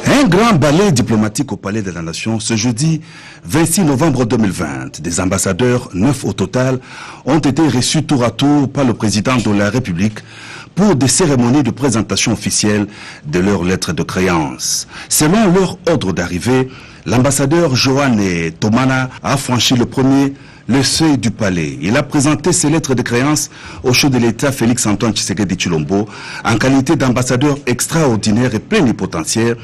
Un grand ballet diplomatique au Palais de la Nation ce jeudi 26 novembre 2020. Des ambassadeurs, 9 au total, ont été reçus tour à tour par le président de la République pour des cérémonies de présentation officielle de leurs lettres de créance. Selon leur ordre d'arrivée, l'ambassadeur Joanne Tomana a franchi le seuil du palais. Il a présenté ses lettres de créance au chef de l'État Félix Antoine Tshisekedi Tshilombo en qualité d'ambassadeur extraordinaire et plénipotentiaire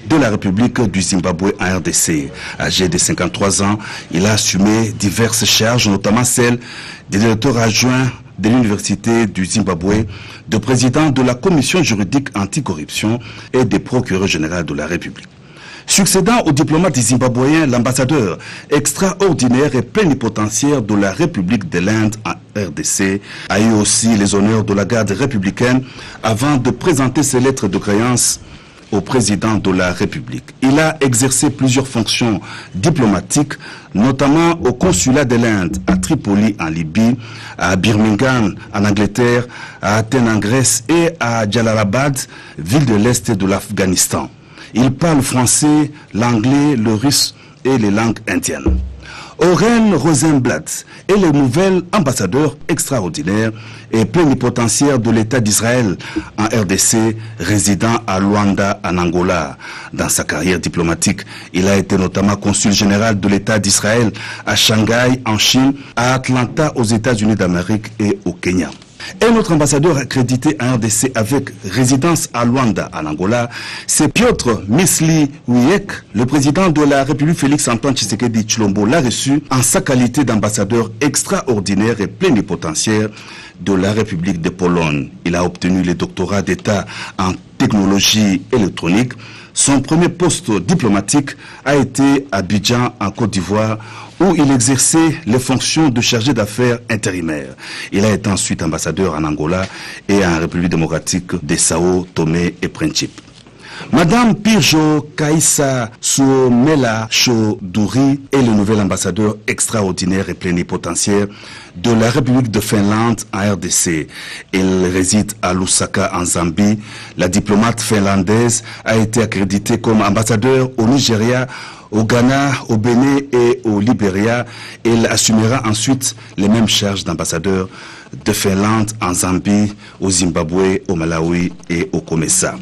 de la République du Zimbabwe en RDC. Âgé de 53 ans, il a assumé diverses charges, notamment celle de directeur adjoint de l'Université du Zimbabwe, de président de la Commission juridique anticorruption et de procureur général de la République. Succédant au diplomate zimbabwéen, l'ambassadeur extraordinaire et plénipotentiaire de la République de l'Inde en RDC a eu aussi les honneurs de la garde républicaine avant de présenter ses lettres de créance au président de la République. Il a exercé plusieurs fonctions diplomatiques, notamment au consulat de l'Inde à Tripoli en Libye, à Birmingham en Angleterre, à Athènes en Grèce et à Jalalabad, ville de l'Est de l'Afghanistan. Il parle français, l'anglais, le russe et les langues indiennes. Oren Rosenblatt est le nouvel ambassadeur extraordinaire et plénipotentiaire de l'État d'Israël en RDC, résident à Luanda, en Angola. Dans sa carrière diplomatique, il a été notamment consul général de l'État d'Israël à Shanghai, en Chine, à Atlanta, aux États-Unis d'Amérique et au Kenya. Un autre ambassadeur accrédité en RDC avec résidence à Luanda, en Angola, c'est Piotr Mysliwiec. Le président de la République Félix Antoine Tshisekedi Tshilombo l'a reçu en sa qualité d'ambassadeur extraordinaire et plénipotentiaire de la République de Pologne. Il a obtenu le doctorat d'État en technologie électronique. Son premier poste diplomatique a été à Abidjan, en Côte d'Ivoire, où il exerçait les fonctions de chargé d'affaires intérimaire. Il a été ensuite ambassadeur en Angola et en République démocratique de Sao Tomé et Principe. Madame Pirjo Kaissa Suomela Choduri est le nouvel ambassadeur extraordinaire et plénipotentiaire de la République de Finlande en RDC. Elle réside à Lusaka en Zambie. La diplomate finlandaise a été accréditée comme ambassadeur au Nigeria, au Ghana, au Bénin et au Libéria. Elle assumera ensuite les mêmes charges d'ambassadeur de Finlande en Zambie, au Zimbabwe, au Malawi et au Comessa.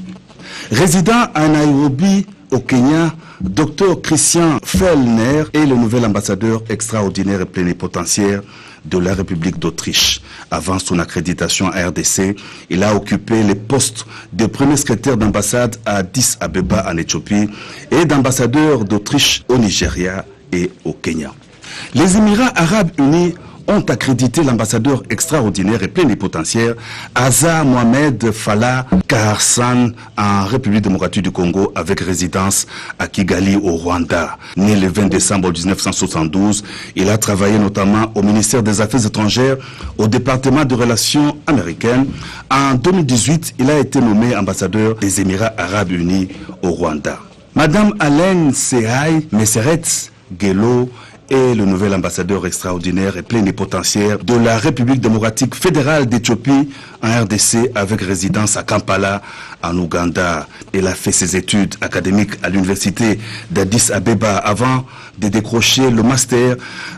Résident à Nairobi, au Kenya, Dr Christian Fellner est le nouvel ambassadeur extraordinaire et plénipotentiaire de la République d'Autriche. Avant son accréditation à RDC, il a occupé les postes de premier secrétaire d'ambassade à Addis Abeba en Éthiopie et d'ambassadeur d'Autriche au Nigeria et au Kenya. Les Émirats arabes unis ont accrédité l'ambassadeur extraordinaire et plénipotentiaire Asa Mohamed Fala Kaharsan en République démocratique du Congo avec résidence à Kigali au Rwanda. Né le 20 décembre 1972, il a travaillé notamment au ministère des Affaires étrangères, au département de relations américaines. En 2018, il a été nommé ambassadeur des Émirats arabes unis au Rwanda. Madame Alain Sehai Meseret Gelo est le nouvel ambassadeur extraordinaire et plénipotentiaire de la République démocratique fédérale d'Éthiopie en RDC avec résidence à Kampala, en Ouganda. Elle a fait ses études académiques à l'université d'Addis Abeba avant de décrocher le master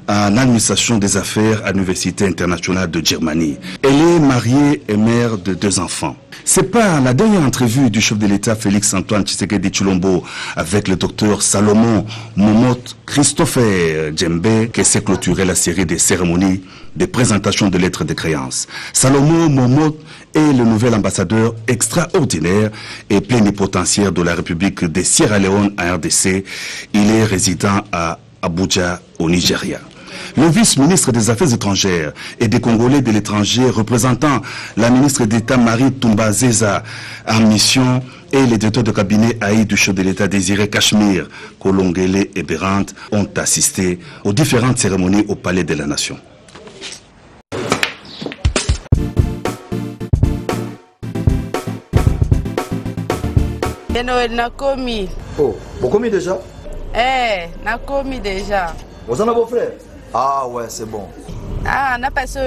en administration des affaires à l'Université internationale de Germanie. Elle est mariée et mère de 2 enfants. C'est par la dernière entrevue du chef de l'État Félix Antoine Tshisekedi Tshilombo avec le docteur Salomon Momot Christopher Djembe que s'est clôturée la série des cérémonies de présentation de lettres de créance. Salomon Momot est le nouvel ambassadeur extraordinaire et plénipotentiaire de la République de Sierra Leone en RDC. Il est résident à Abuja au Nigeria. Le vice-ministre des Affaires étrangères et des Congolais de l'étranger représentant la ministre d'État Marie Toumba Zeza en mission et les directeurs de cabinet AI du chef de l'État Désiré Cachemire, Kolongele et Bérant ont assisté aux différentes cérémonies au Palais de la Nation. Oh, vous commis déjà? Eh, na commis déjà. Vous en avez vos frères? Ah ouais, c'est bon. Ah, on a passé au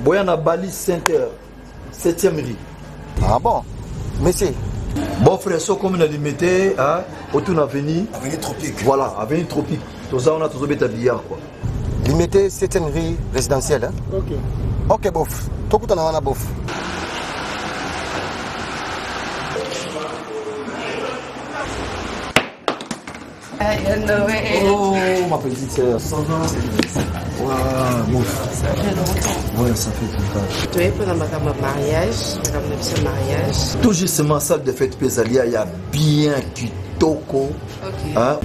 Boyana Bali Center, 7e rue. Ah bon? Monsieur. Bon frère, so comme on a limité, hein, autour d'avenue. Avenue Tropique. Voilà, avenue Tropique. Tout ça, on a toujours mis billard quoi. Limité 7e rue résidentielle. Hein? Ok. Ok, bof. Tout le monde a bof. Oh, ma petite sœur, ça va? Waouh, bon. Ouais, ça fait longtemps. Tu es pendant ma mariage, comme mariage. Tout justement, salle de fête Pézalia, il y a bien kitoko. Ok. Hein?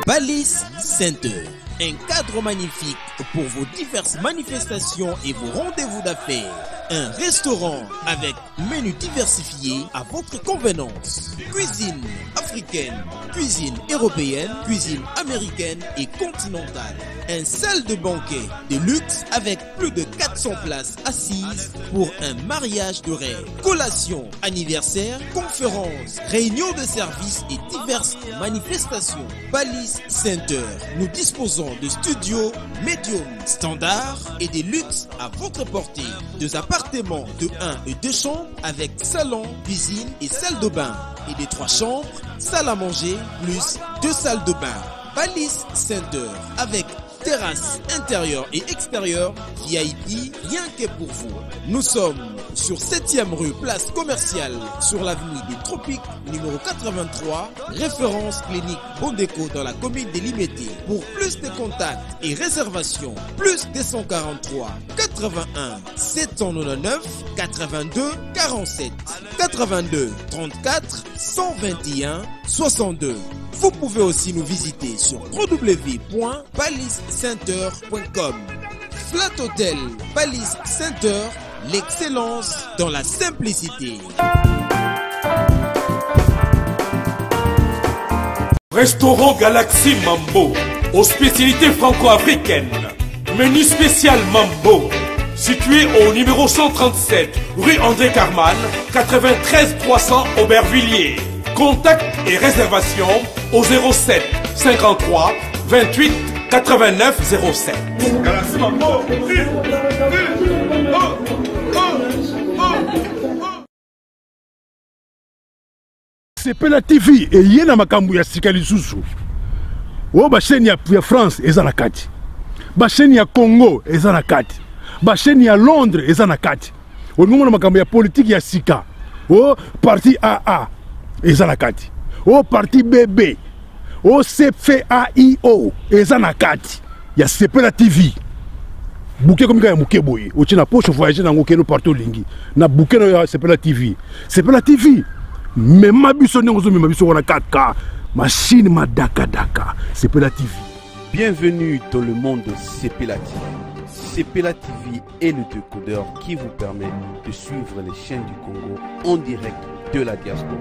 Balise Center, un cadre magnifique pour vos diverses manifestations et vos rendez-vous d'affaires. Un restaurant avec menu diversifié à votre convenance. Cuisine africaine, cuisine européenne, cuisine américaine et continentale. Un salle de banquet de luxe avec plus de 400 places assises pour un mariage de rêve. Collation, anniversaire, conférences, réunions de services et diverses manifestations. Balise Center, nous disposons de studios médium standard et des luxes à votre portée. Deux appartements de 1 et 2 chambres avec salon, cuisine et salle de bain. Et des 3 chambres, salle à manger plus 2 salles de bain. Balise Center avec terrasse intérieure et extérieure, VIP, rien que pour vous. Nous sommes sur 7e rue, place commerciale, sur l'avenue des Tropiques, numéro 83, référence clinique Bondéco dans la commune de Limete. Pour plus de contacts et réservations, plus 243 81 799 82 47 82 34 121 62. Vous pouvez aussi nous visiter sur www.balisecenter.com. Flat Hotel Balise Center, l'excellence dans la simplicité. Restaurant Galaxy Mambo, aux spécialités franco-africaines. Menu spécial Mambo, situé au numéro 137, rue André Carman, 93 300 Aubervilliers. Contact et réservation au 07 53 28 89 07. Galaxy Mambo. Sepela TV et yena makambu ya sika lisusu. O ba chaîne ya France eza na kati. Ba chaîne ya Congo eza na kati. Ba chaîne ya Londres eza na kati. O ngomona makambu ya politique ya sika. O parti AA eza na kati. O parti BB. O CFAIO eza na kati. Ya Sepela TV. Bouquet comme ya muke boye. O tina poche voyager na ngokeno partout lingi. Na bouquet no ya Sepela TV. Sepela TV. Mais ma biso n'engozo mais ma biso on a 4K machine ma daka Sepela TV. Bienvenue dans le monde de Sepela TV. Sepela TV est le décodeur qui vous permet de suivre les chaînes du Congo en direct de la diaspora.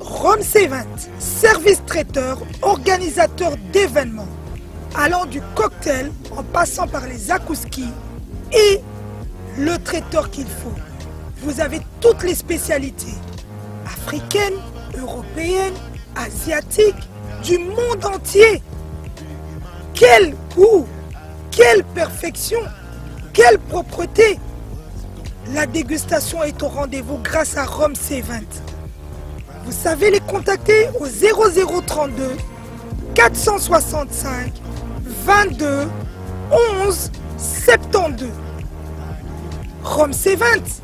Rome C20, service traiteur, organisateur d'événements, allant du cocktail en passant par les akouskis et le traiteur qu'il faut. Vous avez toutes les spécialités. Africaines, européennes, asiatiques, du monde entier. Quel goût, quelle perfection, quelle propreté. La dégustation est au rendez-vous grâce à Rome C20. Vous savez les contacter au 0032 465 22 11 72. Rome C20,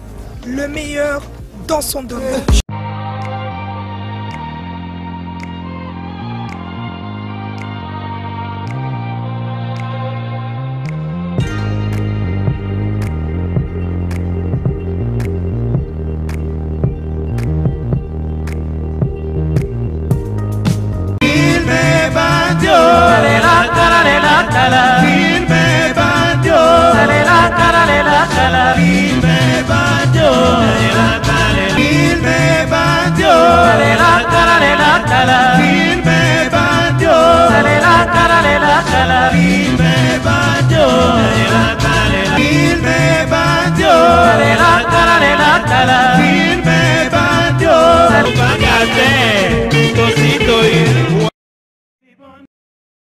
le meilleur dans son domaine. Il me bandio,